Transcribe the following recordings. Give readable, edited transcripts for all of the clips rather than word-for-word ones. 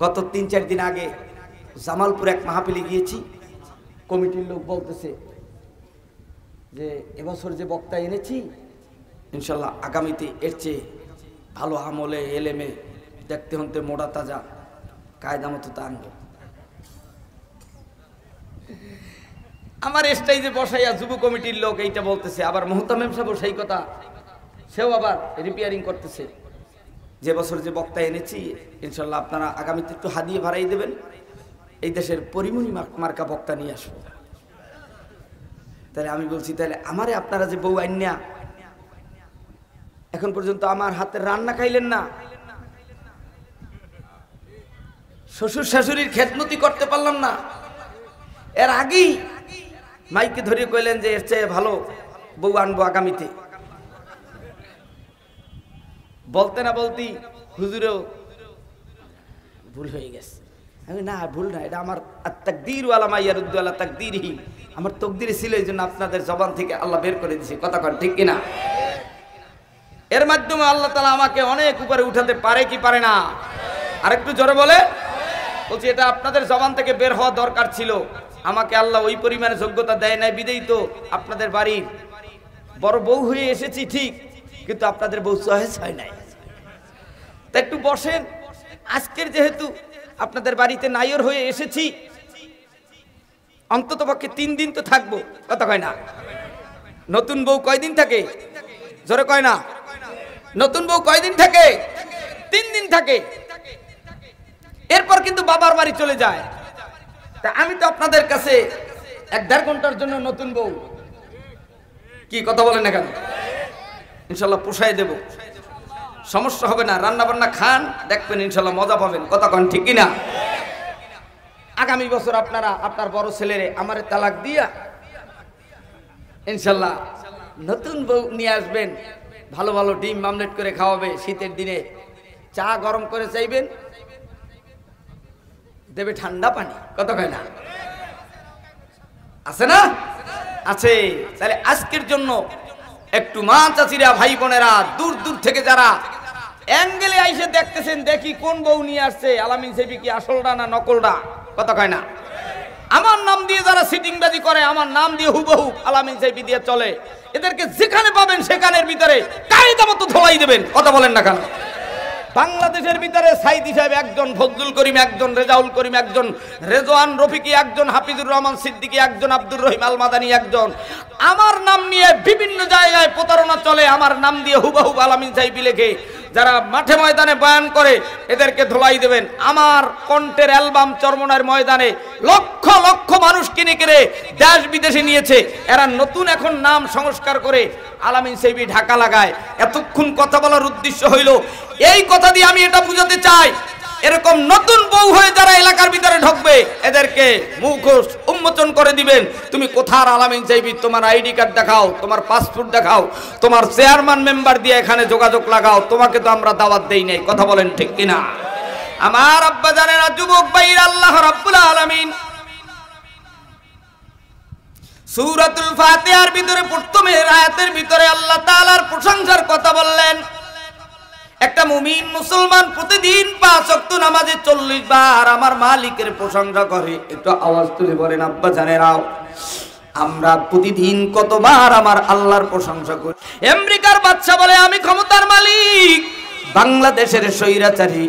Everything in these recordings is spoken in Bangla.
গত ৩-৪ দিন আগে জামালপুর এক মাহফিলে গিয়েছি। কমিটির লোক বলতেছে যে এবছর যে বক্তা এনেছি ইনশাল্লাহ আগামীতে এর চেয়ে ভালো আমলে এলেমে দেখতে হতে মোড়া তাজা কায়দা মতো তা আনবো। আমার স্টেজে বসাইয়া যুব কমিটির লোক এইটা বলতেছে, আবার মুহতামিম সাহেব সেই কথা সেও আবার রিপেয়ারিং করতেছে, যে বছর যে বক্তা এনেছি ইনশাল্লাহ আপনারা আগামীতে একটু হাদিয়ে ভাড়াই দেবেন, এই দেশের পরিমণি মার্কা বক্তা নিয়ে আসবো। তাহলে আমি বলছি তাহলে আমারে আপনারা যে বউ আইনা এখন পর্যন্ত আমার হাতের রান্না খাইলেন না, শ্বশুর শাশুড়ির খেদমতি করতে পারলাম না, এর আগেই মাইকে ধরে কইলেন যে এর চেয়ে ভালো বউ আনবো আগামীতে। বলতে না বলতেই হুজুরেও ভুল হয়ে গেছে। আমি না ভুল না, এটা আমার তাকদীর ওয়ালা মাইয়ারুদ্দু আলা তাকদীরহি, আমার তকদিরে ছিল, এই জন্য আপনাদের জবান থেকে আল্লাহ বের করে দিয়েছে। কথা কন ঠিক কিনা? এর মাধ্যমে আল্লাহ তাআলা আমাকে অনেক উপরে উঠাতে পারে কি পারে না? আরেকটু জোরে বলে বলছি, এটা আপনাদের জবান থেকে বের হওয়া দরকার ছিল। আমাকে আল্লাহ ওই পরিমাণে যোগ্যতা দেয় নাই বিদেই তো আপনাদের বাড়ির বড় বউ হয়ে এসেছি ঠিক, কিন্তু আপনাদের বউ চয়েস হয় নাই। তা একটু বসেন, আজকের যেহেতু আপনাদের বাড়িতে নাইর হয়ে এসেছি, অন্তত পক্ষে 3 দিন তো থাকবো। কথা কয় না? নতুন বউ কয়দিন থাকে? জোরে কয় না? নতুন বউ কয়দিন থাকে? 3 দিন থাকে, এরপর কিন্তু বাবার বাড়ি চলে যায়। তা আমি তো আপনাদের কাছে 1-1.5 ঘন্টার জন্য নতুন বউ, কি কথা বলেন না কেন? ইনশাল্লাহ পোষায় দেব, সমস্যা হবে না। রান্না বান্না খান, দেখবেন ইনশাল্লাহ মজা পাবেন। কথা কন ঠিক কিনা? আগামী বছর আপনারা আপনার বড় ছেলেরে আমারে তালাক দিয়া ইনশাল্লাহ নতুন বউ নিয়ে আসবেন, ভালো ভালো ডিম মামলেট করে খাওয়াবে, শীতের দিনে চা গরম করে চাইবেন, দেবে ঠান্ডা পানি। কথা কয় না? আছে না? আছে। তাহলে আজকের জন্য একটু মা চাচিরা ভাই বোনেরা দূর দূর থেকে যারা অ্যাঙ্গেলে আইসে দেখতেছেন, দেখি কোন বউ নিয়ে আসছে, আলামিন সাহেব কি আসলটা না নকলটা? কথা কয় না? আমার নাম দিয়ে যারা সিটিংবাজি করে, আমার নাম দিয়ে হুবহু আলামিন সাহেব দিয়ে চলে, এদেরকে যেখানে পাবেন সেখানের ভিতরে কায়দা মতো ধোলাই দেবেন। কথা বলেন না কেন? বাংলাদেশের ভিতরে সাইদি সাহেব একজন, ফজলুল করিম একজন, রেজাউল করিম একজন, রেজওয়ান রফিকি একজন, হাফিজুর রহমান সিদ্দিকী একজন, আব্দুর রহিম আল মাদানী একজন। আমার নাম নিয়ে বিভিন্ন জায়গায় প্রতারণা চলে, আমার নাম দিয়ে হুবহু আলামিন সাহেব লেখে, যারা মাঠে ময়দানে বয়ান করে এদেরকে ধোলাই দেবেন। আমার কণ্ঠের অ্যালবাম চরমনার ময়দানে লক্ষ লক্ষ মানুষ কিনে কিনে দেশ বিদেশে নিয়েছে, এরা নতুন এখন নাম সংস্কার করে আলামিন সাহেব ঢাকা লাগায়। এতক্ষণ কথা বলার উদ্দেশ্য হইল এই কথা দিয়ে আমি এটা বুঝাতে চাই, এরকম নতুন বউ হয়ে যারা এলাকার ভিতরে ঢুকবে এদেরকে মুখোশ উন্মোচন করে দিবেন। তুমি কোথার আলামিন সাহেব, তোমার আইডি কার্ড দেখাও, তোমার পাসপোর্ট দেখাও, তোমার চেয়ারম্যান মেম্বার দিয়ে এখানে যোগাযোগ লাগাও, তোমাকে তো আমরা দাওয়াত দেই নাই। কথা বলেন ঠিক কিনা? আমার আব্বা জানেরা, যুবক ভাইরা, আল্লাহ রাব্বুল আলামিন সূরাতুল ফাতিহার ভিতরে প্রথমের আয়াতের ভিতরে আল্লাহ তাআলার প্রশংসার কথা বললেন। একটা মুমিন মুসলমান প্রতিদিন 5 ওয়াক্ত নামাজে 40 বার আমার মালিকের প্রশংসা করে। একটু আওয়াজ তুলে বলেন আব্বা জানেরাও, আমরা প্রতিদিন কতবার আমার আল্লাহর প্রশংসা করি? আমেরিকার বাদশা বলে আমি ক্ষমতার মালিক, বাংলাদেশের স্বৈরাচারী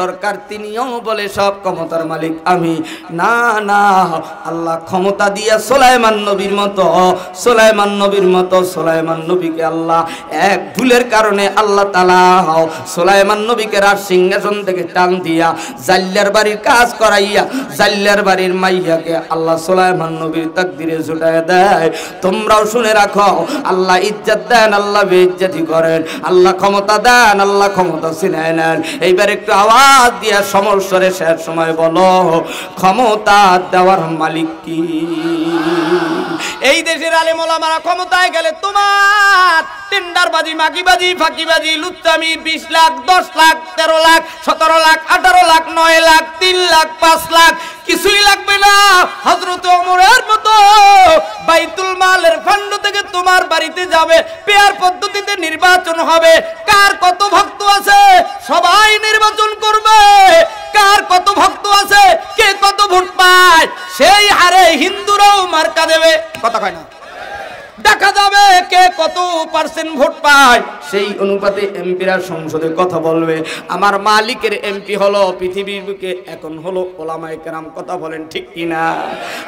সরকার তিনিও বলে সব ক্ষমতার মালিক আমি। না না, আল্লাহ ক্ষমতা দিয়া সুলাইমান নবীর মতো, সুলাইমান নবীর মতো সুলাইমান নবীকে আল্লাহ এক ভুলের কারণে আল্লাহ তাআলা সুলাইমান নবীকে রাজ সিংহাসন থেকে টান দিয়া জাল্লার বাড়ির কাজ করাইয়া জাল্লার বাড়ির মাইয়াকে আল্লাহ সুলাইমান নবীর তাকদিরে জুটায় দেয়। তোমরাও শুনে রাখো, আল্লাহ ইজ্জত দেন, আল্লাহ বেইজ্জতি করেন, আল্লাহ ক্ষমতা দেন, আল্লাহ ক্ষমতা ছিনায় নেন। এইবার একটু আওয়াজ দিয়া সমস্যারে শেষ সময় বলো, ক্ষমতা দেওয়ার মালিক কি? এই দেশের আলেম ওলামারা ক্ষমতায় গেলে তোমার টেন্ডারবাজি, মাগিবাজি, ফাঁকিবাজি, লুচ্চামি 20 লাখ, 10 লাখ, 13 লাখ, 17 লাখ, 18 লাখ, 9 লাখ, 3 লাখ, 5 লাখ কিছুই লাগবে না। হযরত ওমরের মতো বাইতুল মালের ফান্ড থেকে তোমার বাড়িতে যাবে, পেয়ার পদ্ধতিতে নির্বাচন হবে। কার কত ভক্ত আছে সবাই নির্বাচন করবে, কার কত দেখা দেবে, কথা কয় না, দেখা যাবে কে কত পার্সেন্ট ভোট পায়, সেই অনুপাতে এমপিরা সংসদে কথা বলবে। আমার মালিকের এমপি হলো পৃথিবীর বুকে এখন হলো ওলামায়ে কেরাম, কথা বলেন ঠিক কিনা?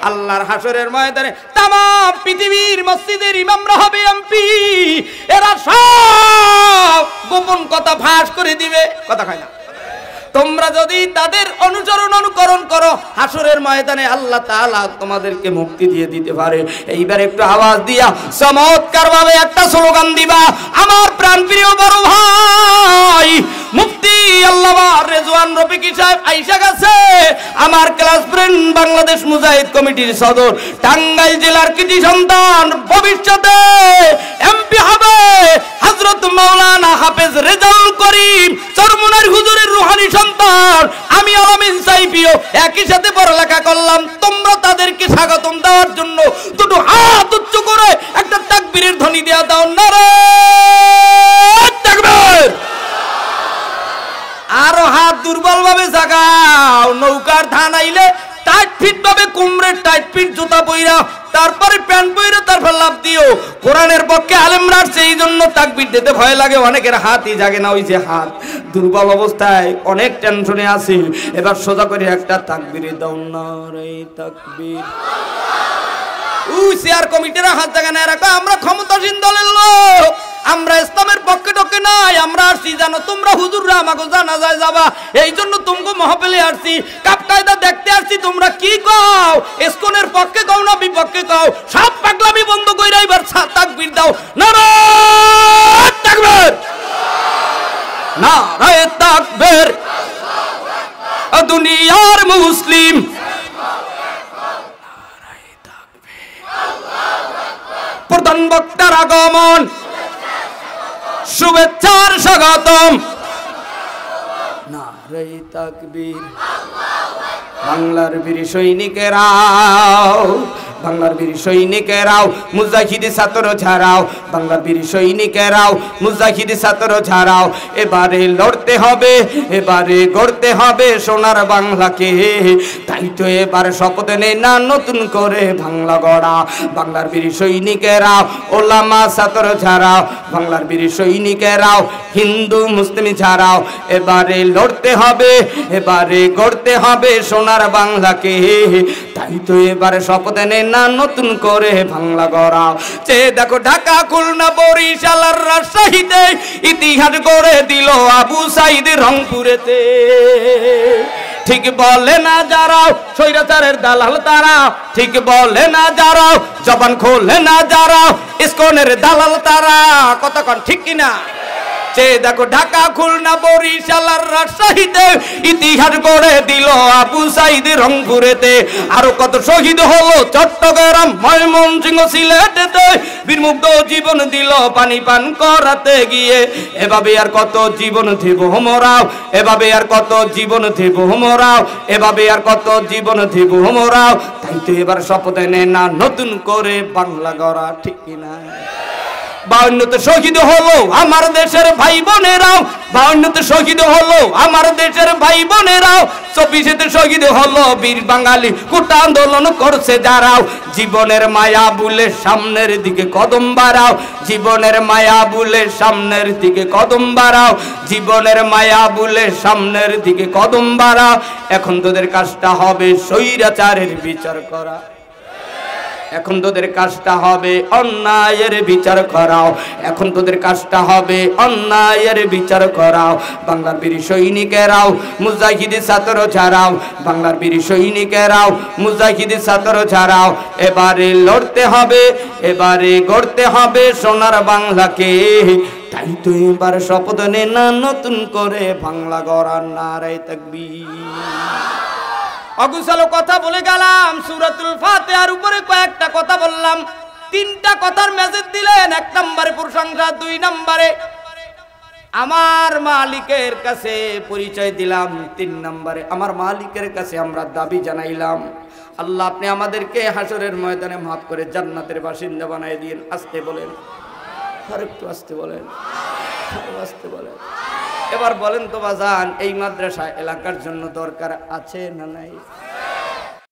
আল্লাহর হাসরের ময়দানে তামাম পৃথিবীর মসজিদের ইমামরা হবে এমপি, এরা সব গোপন কথা ফাঁস করে দিবে, কথা কয় না। তোমরা যদি তাদের অনুকরণ করো, হাসরের ময়দানে আল্লাহ তাআলা তোমাদেরকে মুক্তি দিয়ে দিতে পারে। এইবার একটু আওয়াজ দিয়া চমৎকার ভাবে একটা স্লোগান দিবা। আমার প্রাণপ্রিয় বড় ভাই মুফতি আল্লামা রেজওয়ান রফিকি সাহেব আইসা গেছে, আমার ক্লাস ফ্রেন্ড, বাংলাদেশ মুজাহিদ কমিটির সদর, টাঙ্গাইল জেলার কৃতি সন্তান, ভবিষ্যতে এমপি হবে হযরত মাওলানা হাফেজ রেজাউল করিম চরমুনার হুজুরের রূহানি সন্তান। আমি আলামিন সাইফিও একই সাথে পড়ালেখা করলাম। তোমরা তাদেরকে স্বাগতম দেওয়ার জন্য দুটো হাত উচ্চ করে একটা তাকবীরের ধ্বনি দেয়া দাও, নারে তাকবীর। আরো হাত দুর্বল ভাবে জাগাও। নৌকার ধান আইলে টাইট ফিট ভাবে কুমড়ের টাইট ফিট জুতা পইরা, তারপরে প্যান্ট পইরা, তারপর লাভ দিও। কোরআনের পক্ষে আলেমরা সেই জন্য তাকবীর দিতে ভয় লাগে, অনেকের হাতই জাগে না, ওই যে হাত দুর্বল অবস্থায়, অনেক টেনশনে আছে। এবার সোজা করে একটা তাকবীরে দাও, নারে তাকবীর। চেয়ার কমিটিরা হাত জায়গা না রাখো, আমরা ক্ষমতাসীন দলের লোক, আমরা ইসলামের পক্ষে টকে নাই, আমরা আসছি জানো তোমরা হুজুররা আমাকে জানা যায় যাবা, এই জন্য তোমকে মহফিলে আসছি, কাপ কায়দা দেখতে আসছি। তোমরা কি কও, ইসকনের পক্ষে কও না বিপক্ষে কও, সব পাগলামি বন্ধ কইরা এবার তাকবীর দাও, নারে তাকবীর, নারে তাকবীর। দুনিয়ার মুসলিম প্রধান বক্তার আগমন, শুভেচ্ছার স্বাগতম, নারে তাকবীর। বাংলার বীর সৈনিকেরাও, বাংলার বীর সৈনিকেরাও, মুজাহিদি ছাত্র ছাড়াও, বাংলার বীর সৈনিকেরাও, মুজাহিদি ছাত্র ছাড়াও। এবারে লড়তে হবে, এবারে গড়তে হবে সোনার বাংলাকে। তাই তো এবার শপথ নে না নতুন করে বাংলা গড়া। বাংলার বীর সৈনিকেরাও, ওলামা ছাত্র ছাড়াও, বাংলার বীর সৈনিকেরাও, হিন্দু মুসলিম ছাড়াও। এবারে লড়তে হবে, এবারে গড়তে হবে সোনার বাংলাকে। তাই তো এবারে শপথ নে না নতুন করে বাংলা গড়া। যে দেখো ঢাকা, খুলনা, বরিশাল আর রাজশাহীতে ইতিহাস গড়ে দিল আবু সাইদ রংপুরেতে। ঠিক বলে না যারাও স্বৈরাচারের দালাল তারা, ঠিক বলে না যারাও জবান খোলে না যারাও ইসকনের দালাল তারা, কতক্ষণ ঠিক কিনা? যে দেখো ঢাকা, খুলনা, বরিশাল আর রাজশাহীতে ইতিহাস গড়ে দিল আবু সাইদ রংপুরেতে। আরো কত শহীদ হলো চট্টগ্রাম, ময়মনসিংহ, সিলেটেতে, বীরমুগ্ধ জীবন দিল পানি পান করাতে গিয়ে। এভাবে আর কত জীবন দেব মোরাও, এভাবে আর কত জীবন দেব মোরাও, এভাবে আর কত জীবন দেব মোরাও। তাই তো এবার শপথ নে না নতুন করে বাংলা গড়া, ঠিক কিনা? 52তে শহীদ হলো আমার দেশের ভাই বোনেরাও, 52তে শহীদ হলো আমার দেশের ভাই বোনেরাও, 24তে শহীদ হলো বীর বাঙালি, কোটা আন্দোলন করছে যারাও। জীবনের মায়া বুলে সামনের দিকে কদম বাড়াও, জীবনের মায়া বুলে সামনের দিকে কদম বাড়াও, জীবনের মায়া বুলে সামনের দিকে কদম বাড়াও। এখন তোদের কাজটা হবে স্বৈরাচারের বিচার করা, এখন তোদের কাজটা হবে অন্যায়ের বিচার করাও, এখন তোদের কাজটা হবে অন্যায়ের বিচার করাও। বাংলার বীর সৈনিকেরাও, মুজাহিদি ছাত্র ছাড়াও, বাংলার বীর সৈনিকেরাও, মুজাহিদি ছাত্র ছাড়াও। এবারে লড়তে হবে, এবারে গড়তে হবে সোনার বাংলাকে। তাই তো এবার শপথ নে না নতুন করে বাংলা গড়ার, নারে তাকবীর। অগুছালো কথা বলে গেলাম, সূরাতুল ফাতিহার উপরে কয়েকটা কথা বললাম। 3টা কথার মেসেজ দিলেন। 1 নম্বরে প্রশংসা, 2 নম্বরে আমার মালিকের কাছে পরিচয় দিলাম, 3 নম্বরে আমার মালিকের কাছে আমরা দাবি জানাইলাম। আল্লাহ আপনি আমাদেরকে হাসরের ময়দানে মাফ করে জান্নাতের বাসিন্দা বানায় দিন। আস্তে বলেন, আরেকটু আস্তে বলেন, আস্তে বলেন। এবার বলেন তো বাজান, এই মাদ্রাসা এলাকার জন্য দরকার আছে না নাই?